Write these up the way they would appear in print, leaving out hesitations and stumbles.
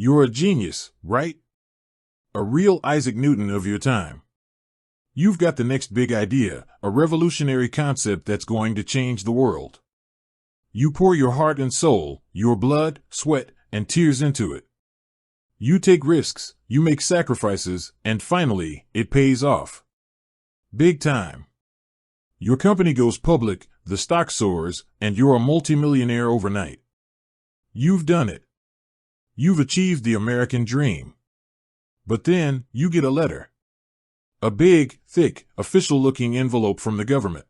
You're a genius, right? A real Isaac Newton of your time. You've got the next big idea, a revolutionary concept that's going to change the world. You pour your heart and soul, your blood, sweat, and tears into it. You take risks, you make sacrifices, and finally, it pays off. Big time. Your company goes public, the stock soars, and you're a multimillionaire overnight. You've done it. You've achieved the American dream. But then, you get a letter. A big, thick, official-looking envelope from the government.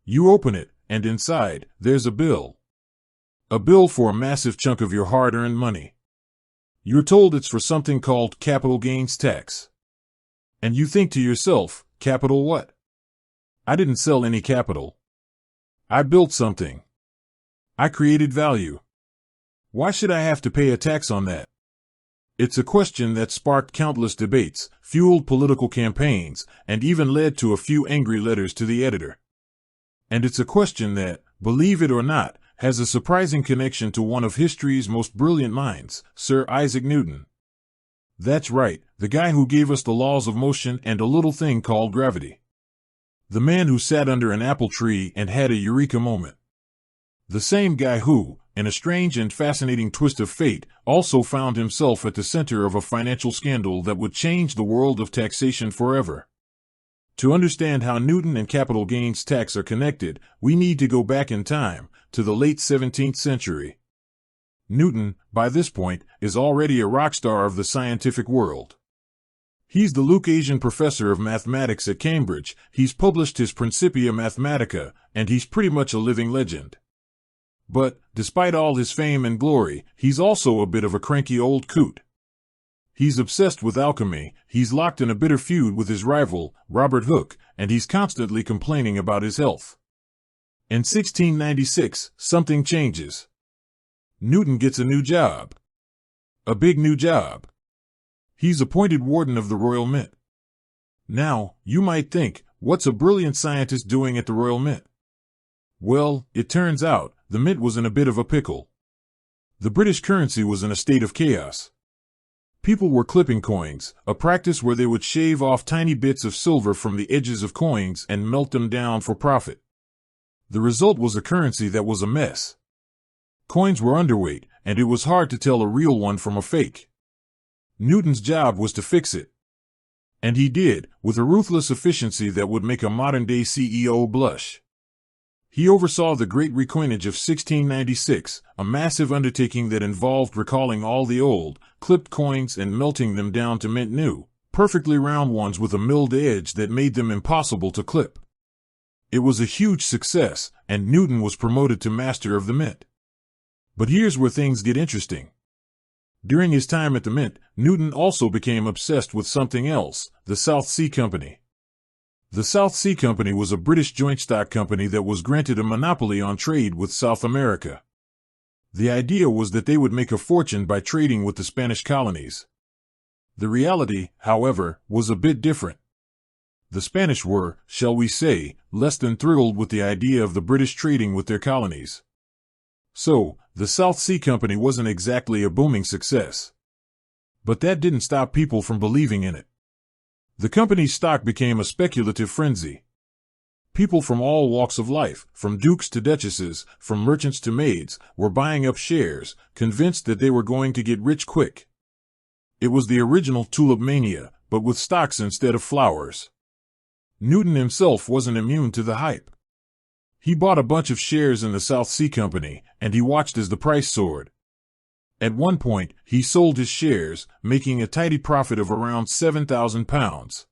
You open it, and inside, there's a bill. A bill for a massive chunk of your hard-earned money. You're told it's for something called capital gains tax. And you think to yourself, capital what? I didn't sell any capital. I built something. I created value. Why should I have to pay a tax on that? It's a question that sparked countless debates, fueled political campaigns, and even led to a few angry letters to the editor. And it's a question that, believe it or not, has a surprising connection to one of history's most brilliant minds, Sir Isaac Newton. That's right, the guy who gave us the laws of motion and a little thing called gravity. The man who sat under an apple tree and had a eureka moment. The same guy who, in a strange and fascinating twist of fate, also found himself at the center of a financial scandal that would change the world of taxation forever. To understand how Newton and capital gains tax are connected, we need to go back in time, to the late 17th century. Newton, by this point, is already a rock star of the scientific world. He's the Lucasian professor of mathematics at Cambridge, he's published his Principia Mathematica, and he's pretty much a living legend. But, despite all his fame and glory, he's also a bit of a cranky old coot. He's obsessed with alchemy, he's locked in a bitter feud with his rival, Robert Hooke, and he's constantly complaining about his health. In 1696, something changes. Newton gets a new job. A big new job. He's appointed warden of the Royal Mint. Now, you might think, what's a brilliant scientist doing at the Royal Mint? Well, it turns out, the mint was in a bit of a pickle. The British currency was in a state of chaos. People were clipping coins, a practice where they would shave off tiny bits of silver from the edges of coins and melt them down for profit. The result was a currency that was a mess. Coins were underweight, and it was hard to tell a real one from a fake. Newton's job was to fix it. And he did, with a ruthless efficiency that would make a modern-day CEO blush. He oversaw the Great Recoinage of 1696, a massive undertaking that involved recalling all the old, clipped coins and melting them down to mint new, perfectly round ones with a milled edge that made them impossible to clip. It was a huge success, and Newton was promoted to master of the mint. But here's where things get interesting. During his time at the mint, Newton also became obsessed with something else, the South Sea Company. The South Sea Company was a British joint stock company that was granted a monopoly on trade with South America. The idea was that they would make a fortune by trading with the Spanish colonies. The reality, however, was a bit different. The Spanish were, shall we say, less than thrilled with the idea of the British trading with their colonies. So, the South Sea Company wasn't exactly a booming success. But that didn't stop people from believing in it. The company's stock became a speculative frenzy. People from all walks of life, from dukes to duchesses, from merchants to maids, were buying up shares, convinced that they were going to get rich quick. It was the original tulip mania, but with stocks instead of flowers. Newton himself wasn't immune to the hype. He bought a bunch of shares in the South Sea Company, and he watched as the price soared. At one point, he sold his shares, making a tidy profit of around £7,000.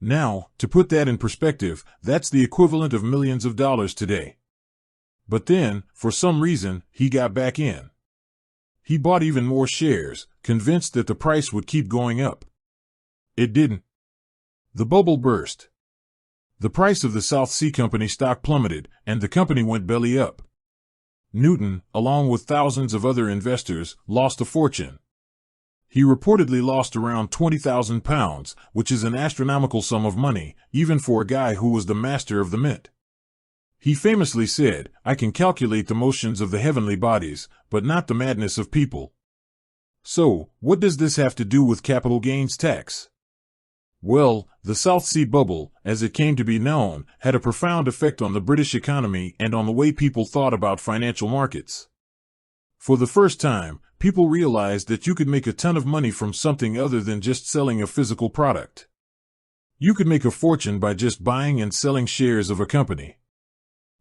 Now, to put that in perspective, that's the equivalent of millions of dollars today. But then, for some reason, he got back in. He bought even more shares, convinced that the price would keep going up. It didn't. The bubble burst. The price of the South Sea Company stock plummeted, and the company went belly up. Newton, along with thousands of other investors, lost a fortune. He reportedly lost around £20,000, which is an astronomical sum of money, even for a guy who was the master of the mint. He famously said, "I can calculate the motions of the heavenly bodies, but not the madness of people." So, what does this have to do with capital gains tax? Well, the South Sea Bubble, as it came to be known, had a profound effect on the British economy and on the way people thought about financial markets. For the first time, people realized that you could make a ton of money from something other than just selling a physical product. You could make a fortune by just buying and selling shares of a company.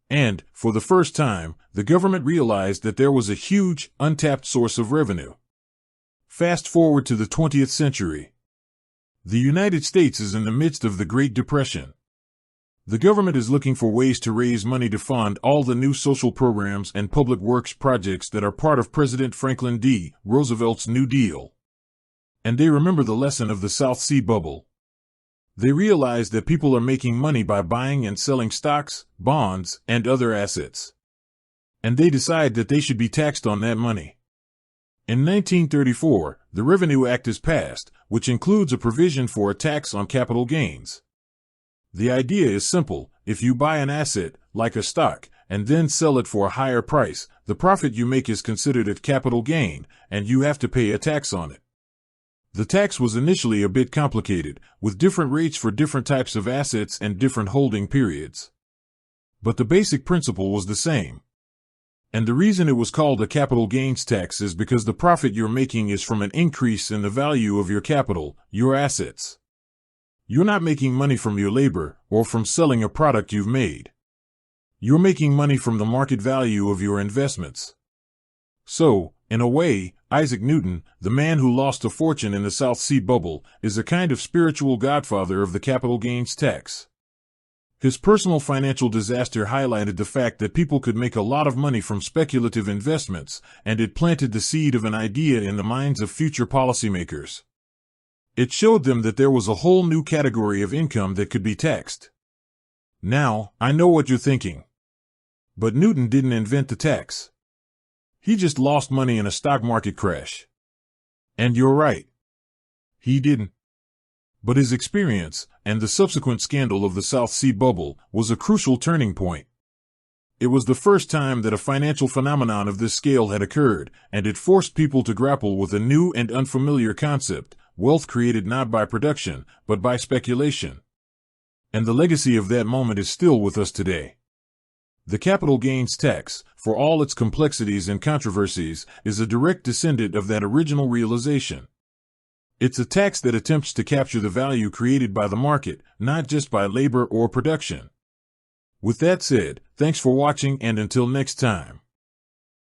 And, for the first time, the government realized that there was a huge, untapped source of revenue. Fast forward to the 20th century. The United States is in the midst of the Great Depression. The government is looking for ways to raise money to fund all the new social programs and public works projects that are part of President Franklin D. Roosevelt's New Deal. And they remember the lesson of the South Sea Bubble. They realize that people are making money by buying and selling stocks, bonds, and other assets. And they decide that they should be taxed on that money. In 1934, the Revenue Act is passed, which includes a provision for a tax on capital gains. The idea is simple: if you buy an asset, like a stock, and then sell it for a higher price, the profit you make is considered a capital gain, and you have to pay a tax on it. The tax was initially a bit complicated, with different rates for different types of assets and different holding periods. But the basic principle was the same. And the reason it was called a capital gains tax is because the profit you're making is from an increase in the value of your capital, your assets. You're not making money from your labor or from selling a product you've made. You're making money from the market value of your investments. So, in a way, Isaac Newton, the man who lost a fortune in the South Sea Bubble, is a kind of spiritual godfather of the capital gains tax. His personal financial disaster highlighted the fact that people could make a lot of money from speculative investments, and it planted the seed of an idea in the minds of future policymakers. It showed them that there was a whole new category of income that could be taxed. Now, I know what you're thinking. But Newton didn't invent the tax. He just lost money in a stock market crash. And you're right. He didn't. But his experience, and the subsequent scandal of the South Sea Bubble, was a crucial turning point. It was the first time that a financial phenomenon of this scale had occurred, and it forced people to grapple with a new and unfamiliar concept: wealth created not by production, but by speculation. And the legacy of that moment is still with us today. The capital gains tax, for all its complexities and controversies, is a direct descendant of that original realization. It's a tax that attempts to capture the value created by the market, not just by labor or production. With that said, thanks for watching, and until next time.